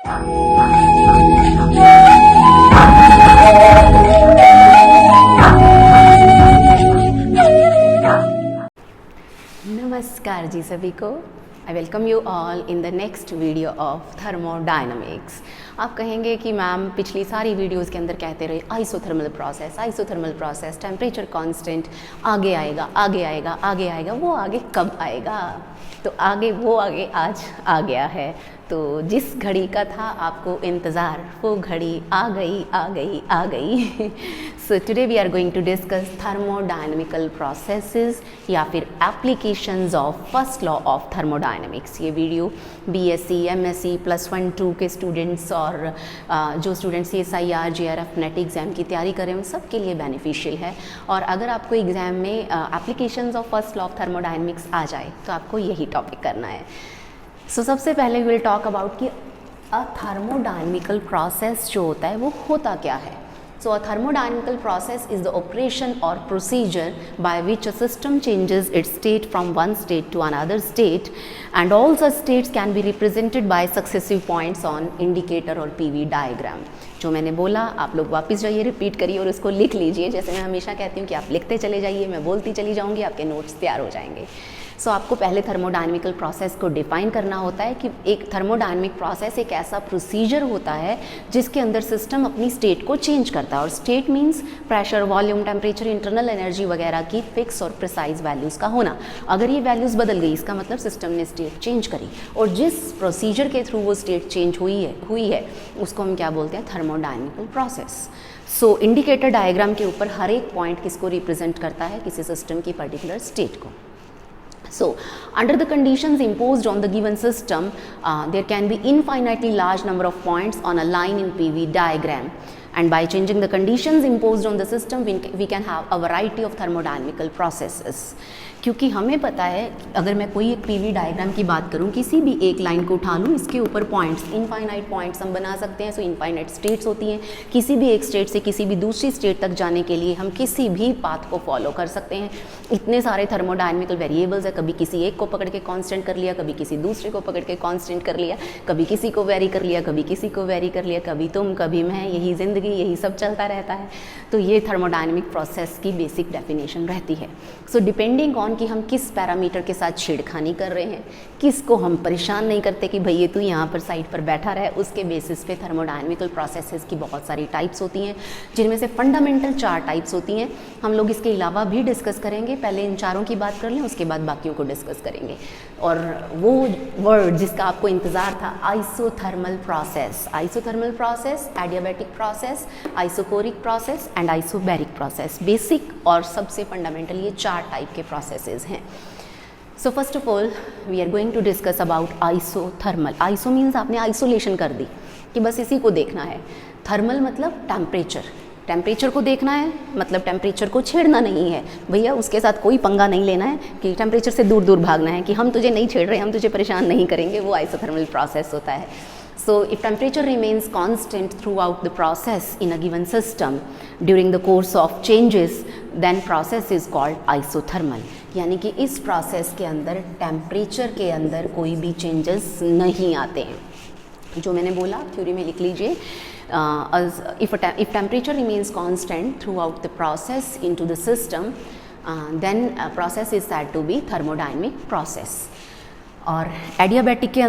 नमस्कार जी सभी को। I welcome you all in the next video of thermodynamics. आप कहेंगे कि मैम पिछली सारी वीडियोस के अंदर कहते रहे आइसोथर्मल प्रोसेस, टेम्परेचर कांस्टेंट, आगे आएगा आगे आएगा आगे आएगा। वो आगे कब आएगा? तो वो आगे आज आ गया है। तो जिस घड़ी का था आपको इंतज़ार, वो घड़ी आ गई। So today we are going to discuss thermodynamical processes या फिर applications of first law of thermodynamics. ये वीडियो बीएससी, एमएससी, +1, 2 के स्टूडेंट्स और जो students CSIR, JRF, NET exam की तैयारी कर रहे हैं उन सब के लिए बेनिफिशियल है। और अगर आपको एग्ज़ाम में applications of first law of thermodynamics आ जाए तो आपको यही टॉपिक करना है। सो सबसे पहले विल टॉक अबाउट कि अ थर्मोडायनामिकल प्रोसेस जो होता है वो होता क्या है। So a thermodynamical process is the operation or procedure by which a system changes its state from one state to another state, and all such states can be represented by successive points on indicator और PV diagram। जो मैंने बोला आप लोग वापस जाइए, repeat करिए और उसको लिख लीजिए। जैसे मैं हमेशा कहती हूँ कि आप लिखते चले जाइए, मैं बोलती चली जाऊँगी, आपके नोट्स तैयार हो जाएंगे। सो आपको पहले थर्मोडायनामिकल प्रोसेस को डिफाइन करना होता है कि एक थर्मोडायनामिक प्रोसेस एक ऐसा प्रोसीजर होता है जिसके अंदर सिस्टम अपनी स्टेट को चेंज करता है। और state means pressure, volume, temperature, internal energy वगैरह की फिक्स और प्रिसाइज वैल्यूज़ का होना। अगर ये वैल्यूज़ बदल गई इसका मतलब सिस्टम ने स्टेट चेंज करी, और जिस प्रोसीजर के थ्रू वो स्टेट चेंज हुई है उसको हम क्या बोलते हैं? थर्मोडायनामिकल प्रोसेस। सो इंडिकेटर डायग्राम के ऊपर हर एक पॉइंट किसको रिप्रेजेंट करता है? किसी सिस्टम की पर्टिकुलर स्टेट को। So, under the conditions imposed on the given system, there can be infinitely large number of points on a line in PV diagram. And by changing the conditions imposed on the system, we can have a variety of thermodynamical processes. क्योंकि हमें पता है अगर मैं कोई एक PV diagram की बात करूं, किसी भी एक लाइन को उठा लूं, इसके ऊपर पॉइंट्स, इनफाइनाइट पॉइंट्स हम बना सकते हैं। सो इनफाइनाइट स्टेट्स होती हैं। किसी भी एक स्टेट से किसी भी दूसरी स्टेट तक जाने के लिए हम किसी भी पाथ को फॉलो कर सकते हैं। इतने सारे थर्मोडायनामिकल वेरिएबल्स है, कभी किसी एक को पकड़ के कांस्टेंट कर लिया, कभी किसी दूसरे को पकड़ के कांस्टेंट कर लिया, कभी किसी को वेरी कर लिया, कभी किसी को वेरी कर लिया, कभी तुम कभी मैं, यही ज़िंदगी, यही सब चलता रहता है। तो ये थर्मोडायनामिक प्रोसेस की बेसिक डेफिनेशन रहती है। सो डिपेंडिंग ऑन कि हम किस पैरामीटर के साथ छेड़खानी कर रहे हैं, किसको हम परेशान नहीं करते कि भाई ये तू यहाँ पर साइड पर बैठा रहे, उसके बेसिस पे थर्मोडायनामिकल प्रोसेसेस की बहुत सारी टाइप्स होती हैं, जिनमें से फंडामेंटल 4 टाइप्स होती हैं। हम लोग इसके अलावा भी डिस्कस करेंगे। पहले इन चारों की बात कर लें, उसके बाद बाकियों को डिस्कस करेंगे। और वो वर्ड जिसका आपको इंतज़ार था, isothermal process. Isothermal process, adiabatic process, isochoric process and isobaric process. Basic और सबसे फंडामेंटल ये 4 टाइप के प्रोसेसेस हैं। So first of all we are going to discuss about isothermal. Iso means आपने आइसोलेशन कर दी कि बस इसी को देखना है। थर्मल मतलब टेम्परेचर, टेम्परेचर को देखना है, मतलब टेम्परेचर को छेड़ना नहीं है भैया, उसके साथ कोई पंगा नहीं लेना है कि टेम्परेचर से दूर दूर भागना है कि हम तुझे नहीं छेड़ रहे, हम तुझे परेशान नहीं करेंगे। वो आइसोथर्मल प्रोसेस होता है। So if temperature remains constant throughout the process in a given system during the course of changes, then process is called isothermal। यानी कि इस प्रोसेस के अंदर टेम्परेचर के अंदर कोई भी चेंजेस नहीं आते हैं। जो मैंने बोला थ्योरी में लिख लीजिए। If temperature remains constant throughout the process into the system, then a process is said to be thermodynamic process। और एडियाबैटिक के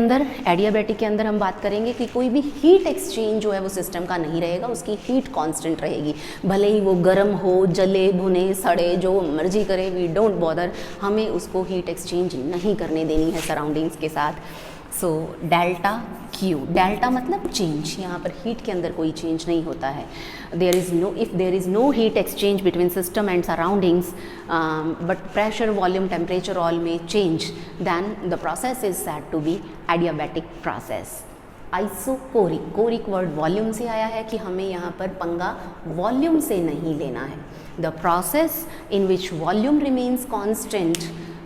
अंदर हम बात करेंगे कि कोई भी हीट एक्सचेंज जो है वो सिस्टम का नहीं रहेगा, उसकी हीट कांस्टेंट रहेगी। भले ही वो गर्म हो, जले भुने सड़े, जो मर्जी करे, वी डोंट बॉदर, हमें उसको हीट एक्सचेंज नहीं करने देनी है सराउंडिंग्स के साथ। सो डेल्टा क्यू, डेल्टा मतलब चेंज, यहाँ पर हीट के अंदर कोई चेंज नहीं होता है। If there is no heat exchange between system and surroundings but pressure, volume, temperature all में change, then the process is said to be adiabatic process. Isochoric, choric word volume से आया है कि हमें यहाँ पर पंगा वॉल्यूम से नहीं लेना है। The process in which volume remains constant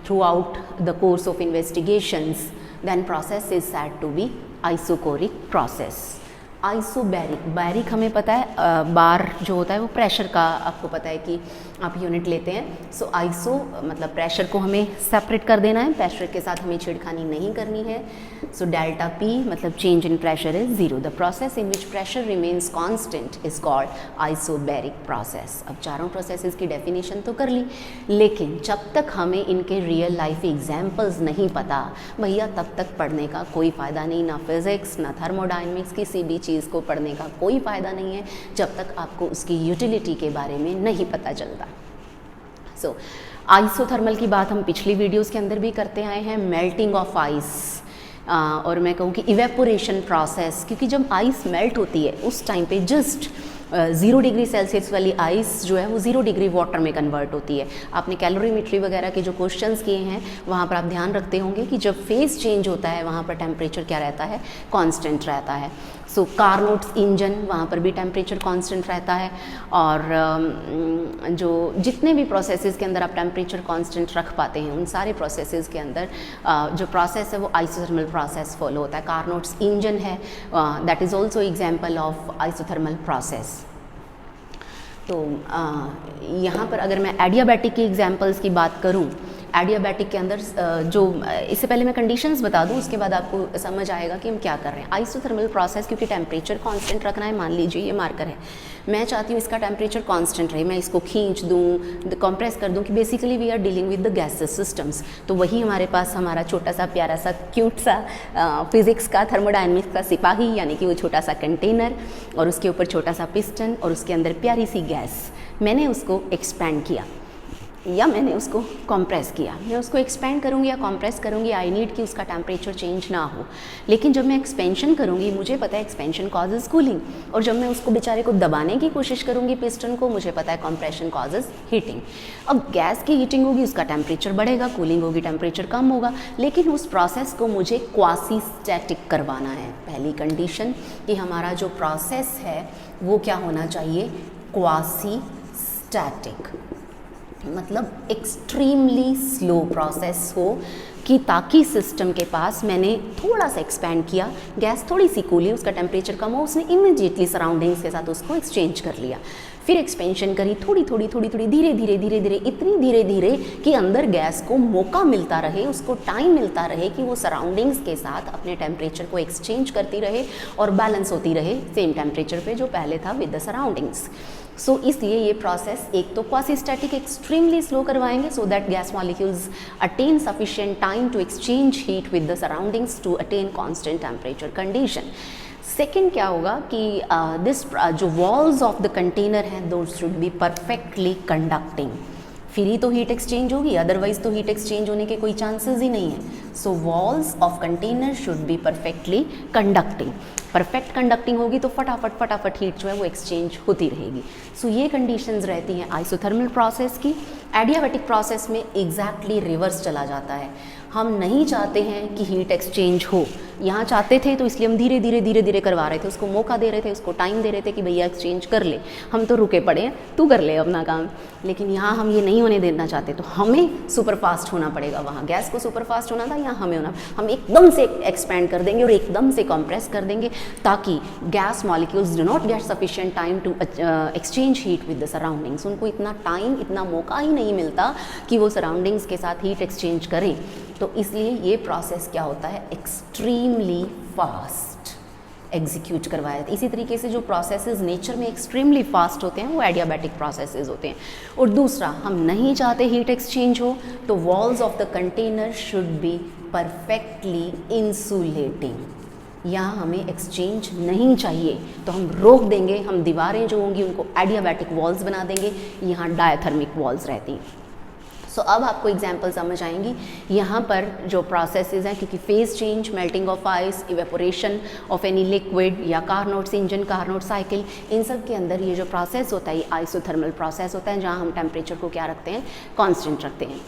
throughout the course of investigations, then process is said to be isocoric process। Isobaric, baric हमें पता है बार जो होता है वो प्रेशर का, आपको पता है कि आप यूनिट लेते हैं। सो आइसो मतलब प्रेशर को हमें सेपरेट कर देना है, प्रेशर के साथ हमें छेड़खानी नहीं करनी है। सो डेल्टा पी मतलब change in pressure is zero. The process in which pressure remains constant is called isobaric process. अब चारों प्रोसेसेस की डेफिनेशन तो कर ली, लेकिन जब तक हमें इनके रियल लाइफ एग्जाम्पल्स नहीं पता भैया तब तक पढ़ने का कोई फ़ायदा नहीं, ना फिज़िक्स ना थर्मोडायनेमिक्स, किसी भी चीज़ को पढ़ने का कोई फ़ायदा नहीं है जब तक आपको उसकी यूटिलिटी के बारे में नहीं पता चलता। सो आइसोथर्मल की बात हम पिछली वीडियोस के अंदर भी करते आए हैं, मेल्टिंग ऑफ आइस और मैं कहूँ कि इवेपोरेशन प्रोसेस, क्योंकि जब आइस मेल्ट होती है उस टाइम पे जस्ट 0 डिग्री सेल्सियस वाली आइस जो है वो 0 डिग्री वाटर में कन्वर्ट होती है। आपने कैलोरीमेट्री वगैरह के जो क्वेश्चंस किए हैं वहाँ पर आप ध्यान रखते होंगे कि जब फेज चेंज होता है वहाँ पर टेम्परेचर क्या रहता है, कांस्टेंट रहता है। सो कार्नोट्स इंजन वहाँ पर भी टेम्परेचर कांस्टेंट रहता है, और जो जितने भी प्रोसेसेस के अंदर आप टेम्परेचर कांस्टेंट रख पाते हैं उन सारे प्रोसेसेस के अंदर जो प्रोसेस है वो आइसोथर्मल प्रोसेस फॉलो होता है। कार्नोट्स इंजन है, that is also example of isothermal process. तो यहाँ पर अगर मैं एडियाबैटिक के एग्जाम्पल्स की बात करूँ, एडियाबैटिक के अंदर जो इससे पहले मैं कंडीशंस बता दूँ उसके बाद आपको समझ आएगा कि हम क्या कर रहे हैं। आइसोथर्मल प्रोसेस क्योंकि टेम्परेचर कांस्टेंट रखना है, मान लीजिए ये मार्कर है, मैं चाहती हूँ इसका टेम्परेचर कांस्टेंट रहे, मैं इसको खींच दूँ, कंप्रेस कर दूँ, कि basically we are dealing with the gases systems. तो वही हमारे पास हमारा छोटा सा प्यारा सा क्यूट सा फिज़िक्स का थर्मोडायनेमिक्स का सिपाही, यानी कि वो छोटा सा कंटेनर और उसके ऊपर छोटा सा पिस्टन और उसके अंदर प्यारी सी गैस, मैंने उसको एक्सपैंड किया या मैंने उसको कंप्रेस किया। मैं उसको एक्सपेंड करूँगी या कंप्रेस करूँगी, आई नीड कि उसका टेम्परेचर चेंज ना हो। लेकिन जब मैं एक्सपेंशन करूँगी, मुझे पता है एक्सपेंशन कॉजेज़ कूलिंग, और जब मैं उसको बेचारे को दबाने की कोशिश करूँगी पिस्टन को, मुझे पता है कंप्रेशन कॉजेज़ हीटिंग। अब गैस की हीटिंग होगी, उसका टेम्परेचर बढ़ेगा, कूलिंग होगी, टेम्परेचर कम होगा, लेकिन उस प्रोसेस को मुझे क्वासी स्टैटिक करवाना है। पहली कंडीशन कि हमारा जो प्रोसेस है वो क्या होना चाहिए, क्वासी स्टैटिक, मतलब एक्सट्रीमली स्लो प्रोसेस हो, कि ताकि सिस्टम के पास मैंने थोड़ा सा एक्सपैंड किया, गैस थोड़ी सी कूली, उसका टेम्परेचर कम हो, उसने इमीडिएटली सराउंडिंग्स के साथ उसको एक्सचेंज कर लिया। फिर एक्सपेंशन करी, थोड़ी थोड़ी धीरे धीरे इतनी धीरे धीरे कि अंदर गैस को मौका मिलता रहे, उसको टाइम मिलता रहे कि वो सराउंडिंग्स के साथ अपने टेम्परेचर को एक्सचेंज करती रहे और बैलेंस होती रहे सेम टेम्परेचर पे जो पहले था विद द सराउंडिंग्स। सो इसलिए ये प्रोसेस एक तो क्वासी स्टैटिक एक्सट्रीमली स्लो करवाएंगे so that gas molecules attain sufficient time to exchange heat with the surroundings to attain constant temperature condition. Second क्या होगा कि जो वॉल्स ऑफ द कंटेनर हैं those should be perfectly conducting. फिर ही तो heat exchange होगी, अदरवाइज तो हीट एक्सचेंज होने के कोई चांसेस ही नहीं है। So walls of container should be perfectly conducting. Perfect conducting होगी तो फटाफट हीट जो है वो एक्सचेंज होती रहेगी। सो ये कंडीशंस रहती हैं आइसोथर्मल प्रोसेस की। एडियाबैटिक प्रोसेस में एग्जैक्टली रिवर्स चला जाता है। हम नहीं चाहते हैं कि हीट एक्सचेंज हो, यहाँ चाहते थे तो इसलिए हम धीरे धीरे करवा रहे थे, उसको मौका दे रहे थे, उसको टाइम दे रहे थे कि भैया एक्सचेंज कर ले, हम तो रुके पड़े हैं, तू कर ले अपना काम। लेकिन यहाँ हम ये नहीं होने देना चाहते, तो हमें सुपर फास्ट होना पड़ेगा। वहाँ गैस को सुपर फास्ट होना था, यहाँ हमें होना, हम एकदम से एक्सपैंड कर देंगे और एकदम से कंप्रेस कर देंगे ताकि gas molecules do not get sufficient time to exchange heat with the surroundings. उनको इतना टाइम, इतना मौका ही नहीं मिलता कि वो सराउंडिंग्स के साथ हीट एक्सचेंज करें। तो इसलिए ये प्रोसेस क्या होता है, एक्सट्रीमली फास्ट एग्जीक्यूट करवाया जाता है। इसी तरीके से जो प्रोसेसेस नेचर में एक्सट्रीमली फास्ट होते हैं वो एडियाबैटिक प्रोसेसेस होते हैं। और दूसरा, हम नहीं चाहते हीट एक्सचेंज हो, तो walls of the container should be perfectly insulating. यहाँ हमें एक्सचेंज नहीं चाहिए तो हम रोक देंगे, हम दीवारें जो होंगी उनको एडियाबैटिक वॉल्स बना देंगे, यहाँ डायथर्मिक वॉल्स रहती हैं। सो अब आपको एग्जाम्पल समझ आएंगी। यहाँ पर जो प्रोसेसेस हैं, क्योंकि phase change, melting of ice, evaporation of any liquid या कार्नोट्स इंजन, कार्नोट साइकिल, इन सब के अंदर ये जो प्रोसेस होता है ये आइसोथर्मल प्रोसेस होता है, जहाँ हम टेम्परेचर को क्या रखते हैं, कांस्टेंट रखते हैं।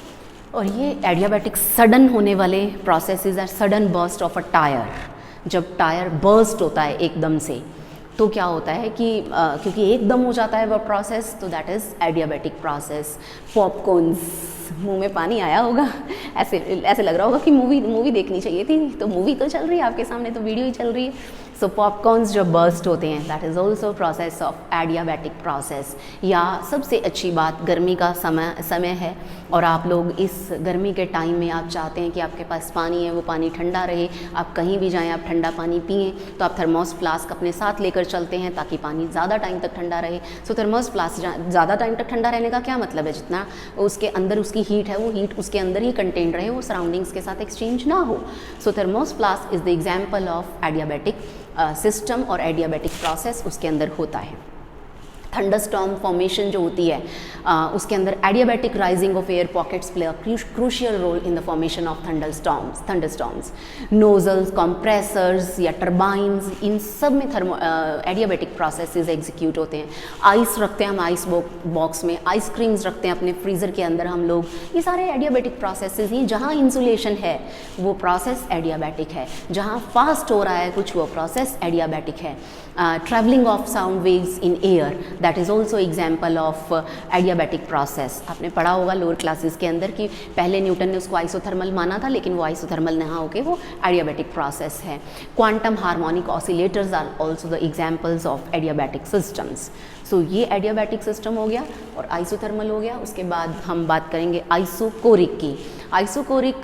और ये एडियाबैटिक सडन होने वाले processes are sudden burst of a tyre. जब टायर बर्स्ट होता है एकदम से तो क्या होता है कि क्योंकि एकदम हो जाता है वह प्रोसेस, तो that is adiabatic process. Popcorns, मुंह में पानी आया होगा, ऐसे लग रहा होगा कि मूवी देखनी चाहिए थी, तो मूवी तो चल रही है आपके सामने, तो वीडियो ही चल रही है। सो पॉपकॉर्न्स जब बर्स्ट होते हैं that is also process of adiabatic process. या सबसे अच्छी बात, गर्मी का समय है और आप लोग इस गर्मी के टाइम में आप चाहते हैं कि आपके पास पानी है वो पानी ठंडा रहे, आप कहीं भी जाएं आप ठंडा पानी पिएं, तो आप थर्मोस फ्लास्क अपने साथ लेकर चलते हैं ताकि पानी ज़्यादा टाइम तक ठंडा रहे। सो थर्मोस फ्लास्क ज़्यादा टाइम तक ठंडा रहने का क्या मतलब है, जितना उसके अंदर उसकी हीट है वो हीट उसके अंदर ही कंटेन रहे, वो सराउंडिंग्स के साथ एक्सचेंज ना हो। So thermos flask is the example of adiabatic system और एडियाबैटिक प्रोसेस उसके अंदर होता है। थंडरस्टॉर्म फॉर्मेशन जो होती है उसके अंदर adiabatic rising of air pockets play a crucial role in the formation of thunderstorms. Nozzles, compressors या टर्बाइंस, इन सब में एडियाबैटिक प्रोसेसेस एग्जीक्यूट होते हैं। आइस रखते हैं हम आइस बॉक्स में, आइसक्रीम्स रखते हैं अपने फ्रीज़र के अंदर हम लोग, ये सारे एडियाबैटिक प्रोसेसेस ही। जहाँ इंसुलेशन है वो प्रोसेस एडियाबैटिक है, जहाँ फास्ट हो रहा है कुछ वो प्रोसेस एडियाबैटिक है। Travelling of sound waves in air, that is also example of adiabatic process. आपने पढ़ा होगा लोअर क्लासेस के अंदर कि पहले न्यूटन ने उसको आइसोथर्मल माना था, लेकिन वो आइसोथर्मल ना होके वो एडियाबैटिक प्रोसेस है। Quantum harmonic oscillators are also the examples of adiabatic systems. So ये एडियाबैटिक सिस्टम हो गया और आइसोथर्मल हो गया। उसके बाद हम बात करेंगे आइसोकोरिक की। आइसोकोरिक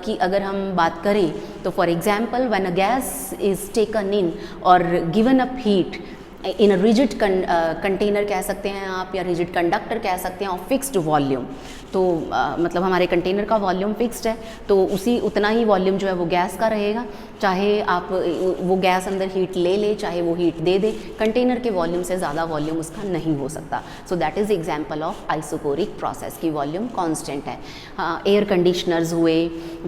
की अगर हम बात करें तो for example when a gas is taken in और given up heat in a rigid container कह सकते हैं आप, या रिजिड कंडक्टर कह सकते हैं, और फिक्स्ड वॉल्यूम। तो मतलब हमारे कंटेनर का वॉल्यूम फिक्स्ड है, तो उसी उतना ही वॉल्यूम जो है वो गैस का रहेगा, चाहे आप वो गैस अंदर हीट ले ले चाहे वो हीट दे दे, कंटेनर के वॉल्यूम से ज़्यादा वॉल्यूम उसका नहीं हो सकता। So that is example of isochoric process की वॉल्यूम कांस्टेंट है। एयर कंडीशनर्स हुए,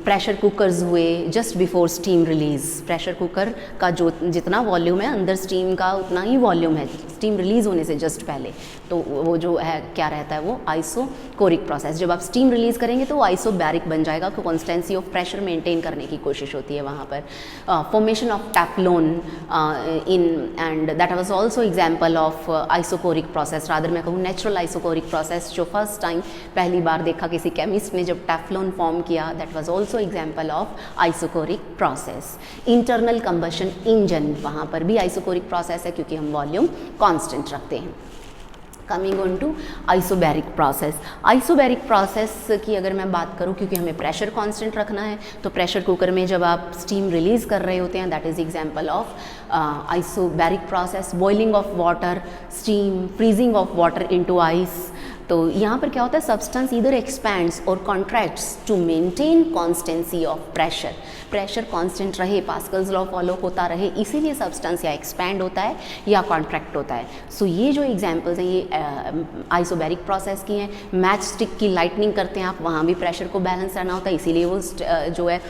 प्रेशर कुकर्स हुए, just before steam release, pressure cooker का जो जितना वॉल्यूम है अंदर स्टीम का उतना ही वॉल्यूम है स्टीम रिलीज़ होने से जस्ट पहले, तो वो जो है क्या रहता है वो आइसोकोरिक प्रोसेस। जब आप स्टीम रिलीज़ करेंगे तो वो आइसोबैरिक बन जाएगा, तो कॉन्स्टेंसी ऑफ प्रेशर मेंटेन करने की कोशिश होती है वहाँ पर। Formation of Teflon in and that was also example of isochoric process, rather मैं कहूँ नेचुरल आइसोकोरिक प्रोसेस, जो फर्स्ट टाइम पहली बार देखा किसी केमिस्ट ने जब टेफ्लॉन फॉर्म किया, that was also example of isochoric process. Internal combustion engine, वहाँ पर भी आइसोकोरिक प्रोसेस है क्योंकि हम वॉल्यूम कांस्टेंट रखते हैं। Coming on to isobaric process. Isobaric process की अगर मैं बात करूं, क्योंकि हमें प्रेशर कांस्टेंट रखना है, तो प्रेशर कुकर में जब आप स्टीम रिलीज़ कर रहे होते हैं, that is example of isobaric process. Boiling of water, steam, freezing of water into ice. तो यहाँ पर क्या होता है, सब्सटेंस इधर एक्सपैंड्स और contracts to maintain constancy of pressure. Pressure constant रहे, पास्कल्स लॉ फॉलो होता रहे, इसीलिए सब्सटेंस या एक्सपैंड होता है या कॉन्ट्रैक्ट होता है। सो ये जो एग्जांपल्स हैं ये आइसोबैरिक प्रोसेस की हैं। मैच स्टिक की लाइटनिंग करते हैं आप, वहाँ भी प्रेशर को बैलेंस रहना होता है, इसीलिए वो जो है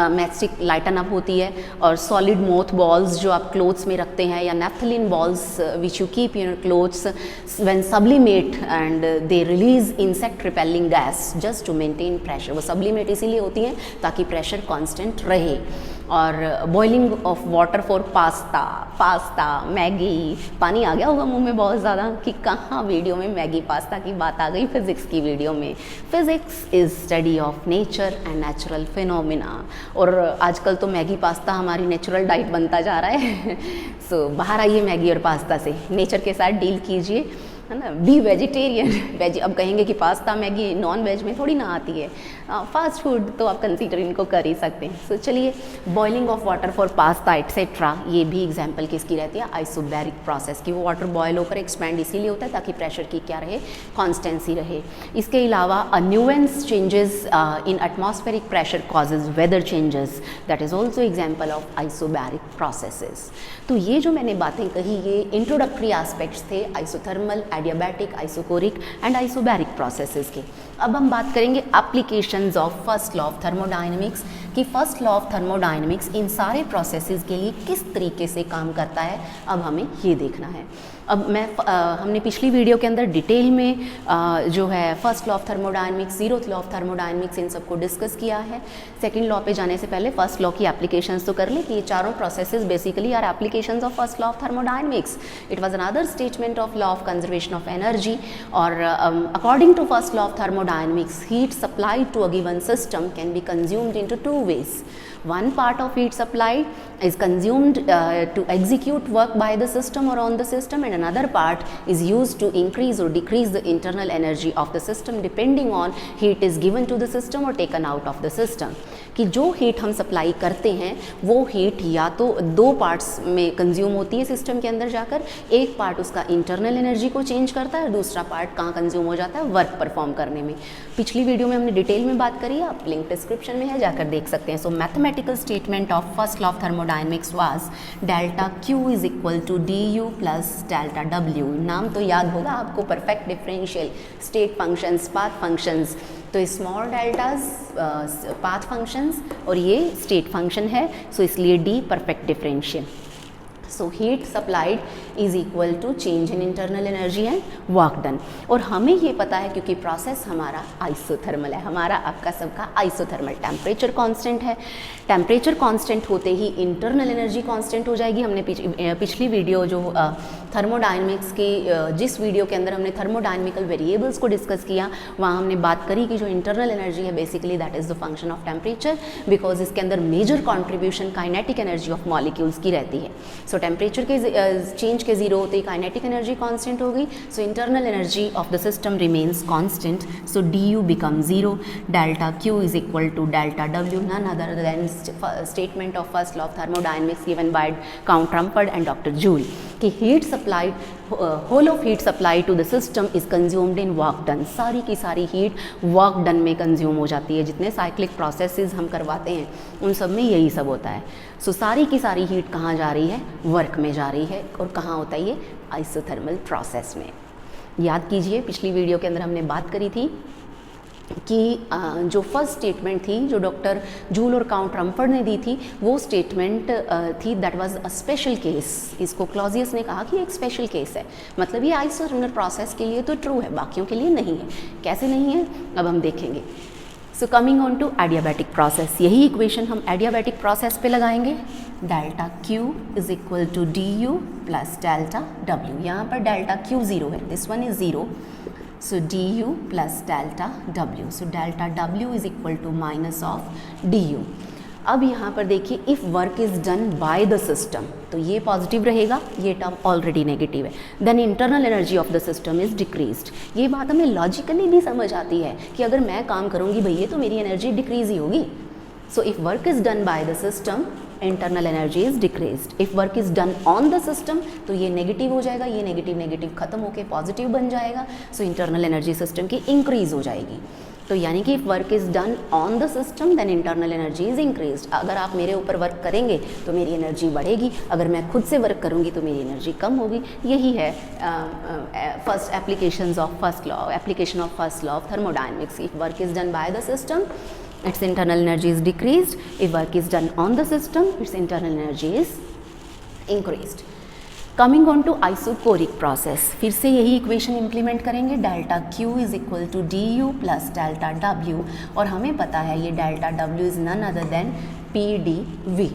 मैच स्टिक लाइटन अप होती है। और सॉलिड मोथ बॉल्स जो आप क्लोथ्स में रखते हैं, या naphthalene balls which you keep in clothes when sublimate and they release insect repelling gas just to maintain pressure. वो सब्लिमेट इसीलिए होती हैं ताकि प्रेशर कांस्टेंट रहे। और boiling of water for pasta, Maggi, पानी आ गया होगा मुंह में बहुत ज़्यादा कि कहाँ वीडियो में मैगी पास्ता की बात आ गई फिज़िक्स की वीडियो में। Physics is study of nature and natural phenomena, और आजकल तो मैगी पास्ता हमारी नेचुरल डाइट बनता जा रहा है। सो बाहर आइए मैगी और पास्ता से, नेचर के साथ डील कीजिए, है ना। बी वेजिटेरियन, वेज अब कहेंगे कि पास्ता मैगी नॉन वेज में थोड़ी ना आती है, फास्ट फूड तो आप कंसीडर इनको कर ही सकते हैं। सो चलिए, boiling of water for pasta etcetera, ये भी एग्जांपल किसकी रहती है, आइसोबैरिक प्रोसेस की। वो वाटर बॉयल होकर एक्सपैंड इसीलिए होता है ताकि प्रेशर की क्या रहे, कॉन्स्टेंसी रहे। इसके अलावा nuance changes in atmospheric pressure causes weather changes, that is also example of isobaric processes. तो ये जो मैंने बातें कही ये इंट्रोडक्टरी एस्पेक्ट्स थे isothermal, adiabatic, isochoric and isobaric processes के। अब हम बात करेंगे applications of first law of thermodynamics कि फर्स्ट लॉ ऑफ थर्मोडायनेमिक्स इन सारे प्रोसेसेस के लिए किस तरीके से काम करता है, अब हमें ये देखना है। अब हमने पिछली वीडियो के अंदर डिटेल में जो है first law of thermodynamics, zeroth law of thermodynamics, इन सबको डिस्कस किया है। सेकंड लॉ पे जाने से पहले फर्स्ट लॉ की एप्लीकेशंस तो कर ले कि ये चारों processes basically are applications of first law of thermodynamics. It was another statement of law of conservation of energy, और according to first law of thermodynamics heat supplied to a given system can be consumed into two ways. One part of heat supplied is consumed to execute work by the system or on the system, and another part is used to increase or decrease the internal energy of the system depending on heat is given to the system or taken out of the system. कि जो heat हम supply करते हैं वो heat या तो दो parts में कंज्यूम होती है सिस्टम के अंदर जाकर, एक पार्ट उसका इंटरनल एनर्जी को चेंज करता है, दूसरा पार्ट कहाँ कंज्यूम हो जाता है, वर्क परफॉर्म करने में। पिछली वीडियो में हमने डिटेल में बात करी है, आप लिंक डिस्क्रिप्शन में है, जाकर देख सकते हैं। So mathematical statement of first law of thermodynamics was delta Q is equal to d U plus delta W. नाम तो याद होगा आपको, perfect differential, state functions, path functions. तो स्मॉल डेल्टाज पाथ फंक्शंस और ये स्टेट फंक्शन है, so इसलिए d perfect differential. So heat supplied is equal to change in internal energy and work done. और हमें ये पता है क्योंकि प्रोसेस हमारा आइसोथर्मल है, हमारा आपका सबका आइसोथर्मल। टेम्परेचर कांस्टेंट है, टेम्परेचर कांस्टेंट होते ही इंटरनल एनर्जी कांस्टेंट हो जाएगी। हमने पिछली वीडियो जो थर्मोडायनेमिक्स की जिस वीडियो के अंदर हमने थर्मोडायनेमिकल वेरिएबल्स को डिस्कस किया, वहाँ हमने बात करी कि जो इंटरनल एनर्जी है basically that is the function of temperature, because इसके अंदर major contribution kinetic energy of molecules की रहती है। सो टेम्परेचर के चेंज के जीरो होते ही काइनेटिक एनर्जी कांस्टेंट होगी, so internal energy of the system remains constant, so d U become zero, delta Q is equal to delta W, none other than statement of first law of thermodynamics given by count रम्फर्ड and doctor Joule कि heat supplied, whole of heat supply to the system is consumed in work done. सारी की सारी heat work done में consume हो जाती है। जितने cyclic processes हम करवाते हैं उन सब में यही सब होता है। सो सारी की सारी हीट कहाँ जा रही है, वर्क में जा रही है। और कहाँ होता है ये, आइसोथर्मल प्रोसेस में। याद कीजिए पिछली वीडियो के अंदर हमने बात करी थी कि जो फर्स्ट स्टेटमेंट थी जो डॉक्टर जूल और काउंट रम्फर्ड ने दी थी, वो स्टेटमेंट थी that was a special case. इसको क्लॉजियस ने कहा कि एक स्पेशल केस है, मतलब ये आइसोथर्मल प्रोसेस के लिए तो ट्रू है, बाकियों के लिए नहीं है। कैसे नहीं है अब हम देखेंगे। So coming on to adiabatic process, यही इक्वेशन हम एडियाबैटिक प्रोसेस पे लगाएंगे। Delta Q is equal to d U plus delta W. यहाँ पर डेल्टा क्यू ज़ीरो है, this one is zero, so du plus delta w, so delta w is equal to minus of du। अब यहाँ पर देखिए if work is done by the system, तो ये positive रहेगा, ये टर्म ऑलरेडी नेगेटिव है। Then internal energy of the system is decreased. ये बात हमें लॉजिकली भी समझ आती है कि अगर मैं काम करूँगी भैया तो मेरी एनर्जी डिक्रीज ही होगी। So if work is done by the system internal energy is decreased. If work is done on the system तो ये नेगेटिव हो जाएगा, ये नेगेटिव नेगेटिव खत्म होकर पॉजिटिव बन जाएगा, सो इंटरनल एनर्जी सिस्टम की इंक्रीज हो जाएगी। तो यानी कि if work is done on the system then internal energy is increased. अगर आप मेरे ऊपर वर्क करेंगे तो मेरी एनर्जी बढ़ेगी, अगर मैं खुद से वर्क करूँगी तो मेरी एनर्जी कम होगी। यही है first applications of first law, application of first law of thermodynamics. If work is done by the system its internal energy is decreased, if work is done on the system its internal energy is increased। Coming on to isochoric process, फिर से यही equation implement करेंगे। Delta Q is equal to d U plus delta W, और हमें पता है ये delta W is none other than P d V.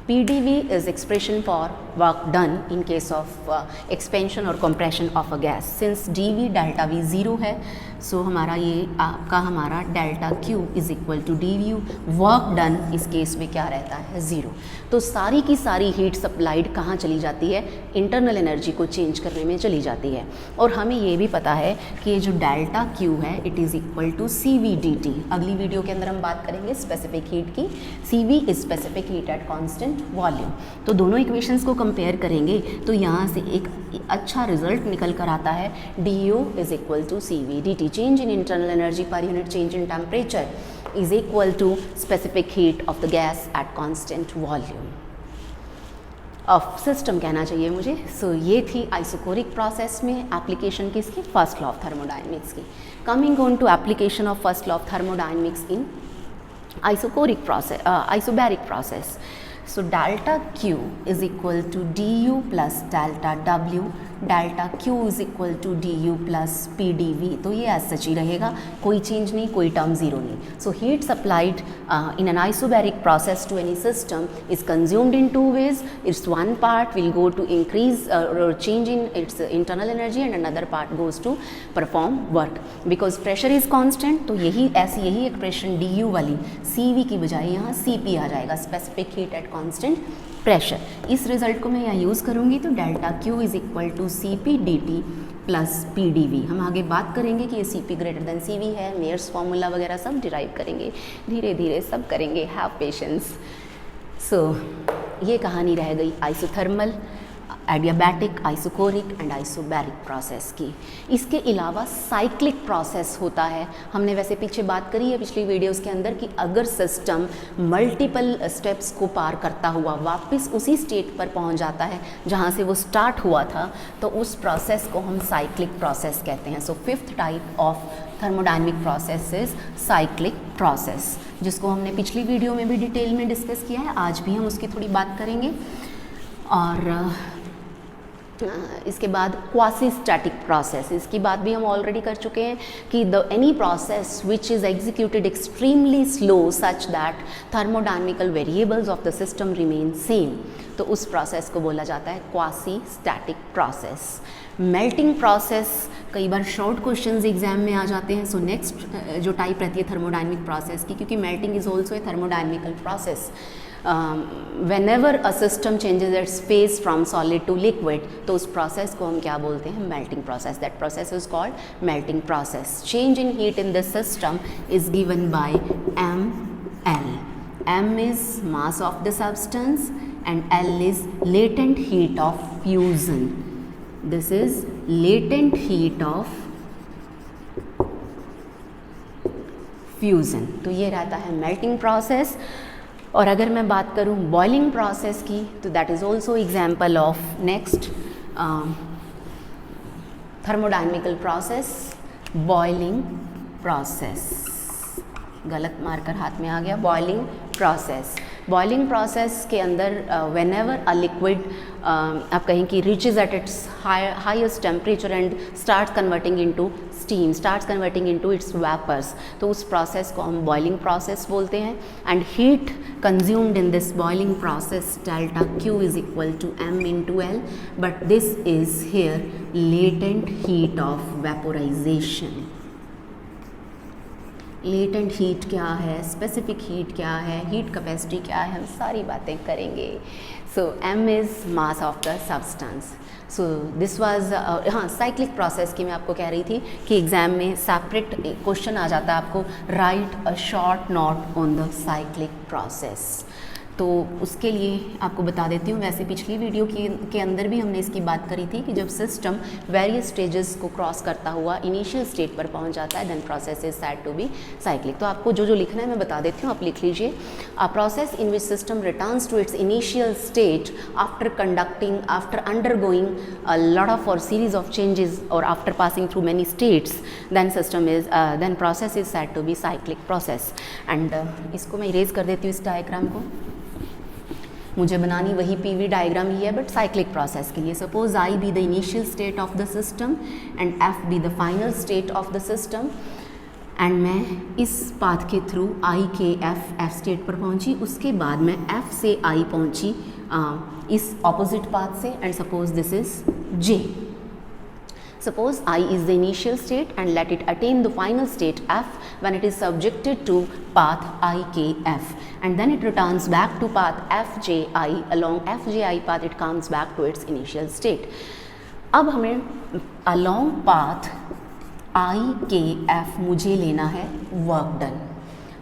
PdV is expression for work done in case of expansion or compression of a gas. Since dV delta V zero है, so हमारा ये आपका हमारा delta Q is equal to dV, work done इस case में क्या रहता है, ज़ीरो। तो सारी की सारी हीट सप्लाइड कहाँ चली जाती है, इंटरनल एनर्जी को चेंज करने में चली जाती है। और हमें ये भी पता है कि ये जो डेल्टा Q है it is equal to CVdT। अगली वीडियो के अंदर हम बात करेंगे स्पेसिफिक हीट की। CV is specific heat at constant volume. तो दोनों इक्वेशंस को कंपेयर करेंगे तो यहाँ से एक अच्छा रिजल्ट निकल कर आता है, du is equal to CVdT। Change in internal energy per unit change in temperature is equal to specific heat of the gas at constant volume of system कहना चाहिए मुझे। सो ये थी आइसोकोरिक प्रोसेस में एप्लीकेशन किसकी, first law of thermodynamics की। Coming on to application of first law of thermodynamics in isochoric process, isobaric process. So delta Q is equal to du plus delta W, delta Q is equal to d U plus P d V, तो ये as such ही रहेगा, कोई change नहीं, कोई term zero नहीं. So heat supplied in an isobaric process to any system is consumed in two ways. Its one part will go to increase और change in its internal energy and another part goes to perform work. Because pressure is constant, तो यही expression D you वाली सी we की बजाय यहाँ सी P आ जाएगा, specific heat at constant pressure. इस रिजल्ट को मैं यहाँ यूज़ करूँगी, तो delta Q is equal to C P d T plus P d V. हम आगे बात करेंगे कि ये C P greater than C V है, मेयर्स फार्मूला वगैरह सब डिराइव करेंगे, धीरे धीरे सब करेंगे, हैव पेशेंस. सो ये कहानी रह गई isothermal, adiabatic, isochoric and isobaric process की. इसके अलावा साइक्लिक प्रोसेस होता है. हमने वैसे पीछे बात करी है पिछली वीडियोस के अंदर कि अगर सिस्टम मल्टीपल स्टेप्स को पार करता हुआ वापस उसी स्टेट पर पहुंच जाता है जहां से वो स्टार्ट हुआ था, तो उस प्रोसेस को हम साइक्लिक प्रोसेस कहते हैं. So fifth type of thermodynamic process is cyclic process, जिसको हमने पिछली वीडियो में भी डिटेल में डिस्कस किया है. आज भी हम उसकी थोड़ी बात करेंगे. और इसके बाद क्वासी स्टैटिक प्रोसेस, इसकी बात भी हम ऑलरेडी कर चुके हैं कि the any process which is executed extremely slow such that thermodynamical variables of the system remain same, तो उस प्रोसेस को बोला जाता है quasi static process. Melting process कई बार शॉर्ट क्वेश्चंस एग्जाम में आ जाते हैं. सो नेक्स्ट जो टाइप रहती है थर्मोडायनेमिक प्रोसेस की, क्योंकि melting is also a thermodynamical process. whenever a system changes its phase from solid to liquid, तो उस process को हम क्या बोलते हैं, melting process. That process is called melting process. Change in heat in the system is given by mL. M is mass of the substance and L is latent heat of fusion. This is latent heat of fusion. तो ये रहता है melting process. और अगर मैं बात करूं boiling process की, तो that is also example of next thermodynamical process, boiling process. गलत मार्कर हाथ में आ गया. बॉइलिंग प्रोसेस, बॉइलिंग प्रोसेस के अंदर व्हेनेवर अ लिक्विड आप कहें कि reaches at its highest temperature and start converting into steam, starts converting into its vapours, तो उस प्रोसेस को हम बॉइलिंग प्रोसेस बोलते हैं. And heat consumed in this boiling process delta Q is equal to M into L, but this is here latent heat of vaporisation. Latent heat क्या है, specific heat क्या है, हीट कैपेसिटी क्या है, हम सारी बातें करेंगे. So M is mass of the substance. So this was हाँ साइक्लिक प्रोसेस की मैं आपको कह रही थी कि एग्ज़ाम में सेपरेट क्वेश्चन आ जाता है आपको, right a short note on the cyclic process. तो उसके लिए आपको बता देती हूँ, वैसे पिछली वीडियो के अंदर भी हमने इसकी बात करी थी कि जब सिस्टम वेरियस स्टेजेस को क्रॉस करता हुआ इनिशियल स्टेट पर पहुँच जाता है, then process is said to be cyclic. तो आपको जो जो लिखना है मैं बता देती हूँ, आप लिख लीजिए. A process in which system returns to its initial state after undergoing a lot of और सीरीज ऑफ चेंजेस और after passing through many states, then process is said to be cyclic process. And इसको मैं erase कर देती हूँ इस diagram को. मुझे बनानी वही पीवी डायग्राम ही है बट साइक्लिक प्रोसेस के लिए. Suppose I be the initial state of the system and F be the final state of the system, and मैं इस पाथ के थ्रू आई के एफ स्टेट पर पहुंची. उसके बाद मैं एफ से आई पहुंची इस ऑपोजिट पाथ से, and suppose this is J. Suppose I is the initial state and let it attain the final state F when it is subjected to path IKF, and then it returns back to path FJI. Along FJI path it comes back to its initial state. अब हमें along path IKF मुझे लेना है work done,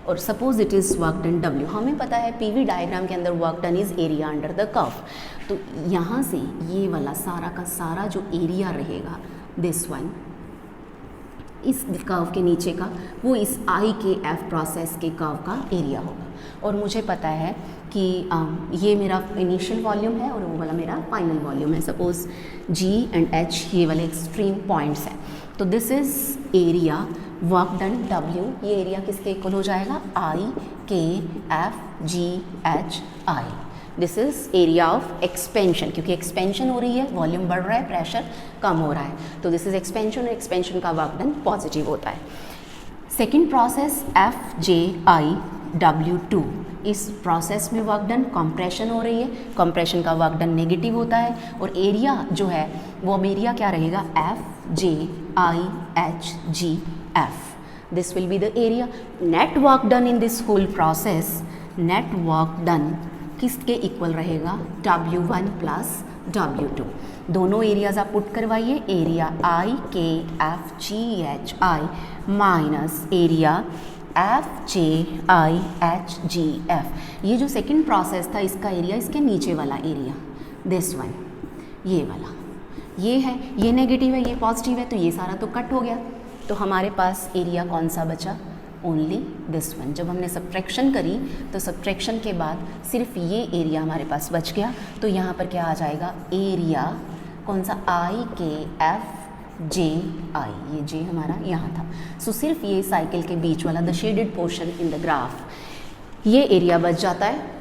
और suppose it is work done W. हमें पता है PV diagram के अंदर work done is area under the curve. तो यहाँ से ये वाला सारा का सारा जो एरिया रहेगा, दिस वन, इस कर्व के नीचे का, वो इस IKF प्रोसेस के कर्व का एरिया होगा. और मुझे पता है कि ये मेरा इनिशियल वॉल्यूम है और वो वाला मेरा फाइनल वॉल्यूम है. सपोज G एंड H ये वाले एक्सट्रीम पॉइंट्स हैं. तो this is area work done W. ये एरिया किसके इक्वल हो जाएगा, IKF GHI. This is area of expansion, क्योंकि एक्सपेंशन हो रही है, वॉल्यूम बढ़ रहा है, प्रेशर कम हो रहा है, तो दिस इज एक्सपेंशन, और एक्सपेंशन का वर्क डन पॉजिटिव होता है। सेकेंड प्रोसेस FJIW2, इस प्रोसेस में वर्क डन कंप्रेशन हो रही है, कंप्रेशन का वर्क डन नेगेटिव होता है, और एरिया जो है वो अब एरिया क्या रहेगा, FJIHGF, this will be the area. Net work done in this whole process, net work done किसके इक्वल रहेगा, W1 प्लस W2। दोनों एरियाज आप पुट करवाइए, area IKFGHI minus area FJIHGF। ये जो सेकंड प्रोसेस था इसका एरिया, इसके नीचे वाला एरिया, दिस वन, ये वाला, ये है, ये नेगेटिव है, ये पॉजिटिव है, तो ये सारा तो कट हो गया, तो हमारे पास एरिया कौन सा बचा, ओनली दिस वन। जब हमने सब्ट्रैक्शन करी तो सब्ट्रैक्शन के बाद सिर्फ ये एरिया हमारे पास बच गया, तो यहाँ पर क्या आ जाएगा, एरिया कौन सा, IKFJI, ये जे हमारा यहाँ था, सो सिर्फ ये साइकिल के बीच वाला the shaded portion in the graph, ये एरिया बच जाता है।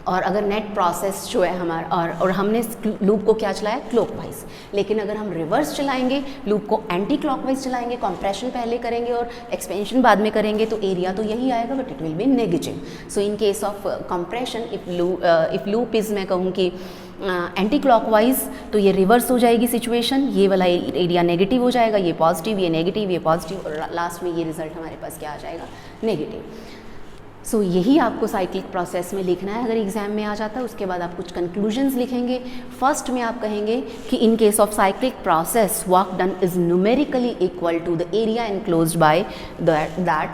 और अगर नेट प्रोसेस जो है हमारा, और हमने लूप को क्या चलाया, क्लॉकवाइज, लेकिन अगर हम रिवर्स चलाएंगे, लूप को एंटी क्लॉकवाइज चलाएंगे, कंप्रेशन पहले करेंगे और एक्सपेंशन बाद में करेंगे, तो एरिया तो यही आएगा, but it will be negative. So in case of compression, if loop is, मैं कहूँ कि एंटी क्लॉकवाइज, तो ये रिवर्स हो जाएगी सिचुएशन, ये वाला एरिया नेगेटिव हो जाएगा, ये पॉजिटिव, ये नेगेटिव, ये पॉजिटिव, और लास्ट में ये रिजल्ट हमारे पास क्या आ जाएगा, नेगेटिव। सो यही आपको साइक्लिक प्रोसेस में लिखना है, अगर एग्जाम में आ जाता है। उसके बाद आप कुछ कंक्लूजन्स लिखेंगे। फर्स्ट में आप कहेंगे कि in case of cyclic process work done is numerically equal to the area enclosed by that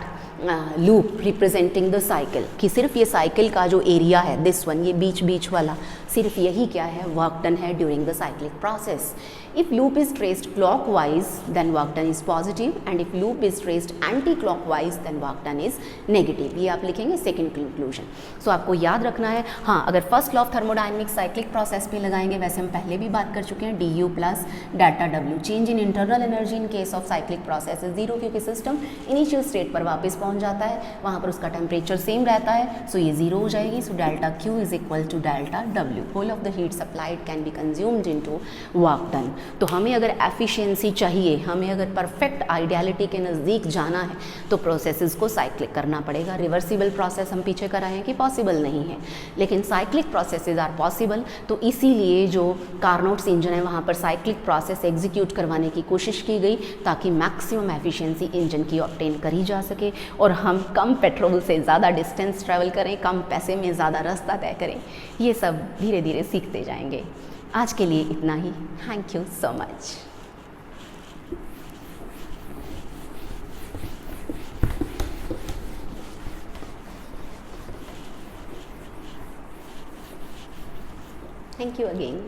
loop representing the cycle, कि सिर्फ ये साइकिल का जो एरिया है, दिस वन, ये बीच वाला, सिर्फ यही क्या है, वर्क डन है during the cyclic process. If loop is traced clockwise, then work done is positive, and if loop is traced anti-clockwise, then work done is negative. ये आप लिखेंगे सेकंड कंक्लूजन। सो आपको याद रखना है, हाँ, अगर first law of thermodynamics cyclic process पे लगाएंगे, वैसे हम पहले भी बात कर चुके हैं, du plus data w, change in internal energy in case of cyclic process is zero, क्योंकि सिस्टम इनिशियल स्टेट पर वापस पहुंच जाता है, वहाँ पर उसका टेम्परेचर सेम रहता है, सो ये जीरो हो जाएगी। So delta Q is equal to delta W, whole of the heat supplied can be consumed into work done. तो हमें अगर एफिशिएंसी चाहिए, हमें अगर परफेक्ट आइडियलिटी के नज़दीक जाना है, तो प्रोसेसेस को साइक्लिक करना पड़ेगा। रिवर्सिबल प्रोसेस हम पीछे कराए हैं कि पॉसिबल नहीं है, लेकिन साइक्लिक प्रोसेसेस आर पॉसिबल। तो इसीलिए जो कार्नोट्स इंजन है वहाँ पर साइक्लिक प्रोसेस एग्जीक्यूट करवाने की कोशिश की गई, ताकि मैक्सिमम एफिशिएंसी इंजन की ऑब्टेन करी जा सके और हम कम पेट्रोल से ज़्यादा डिस्टेंस ट्रैवल करें, कम पैसे में ज़्यादा रास्ता तय करें। ये सब धीरे धीरे सीखते जाएंगे। आज के लिए इतना ही। Thank you so much. Thank you again.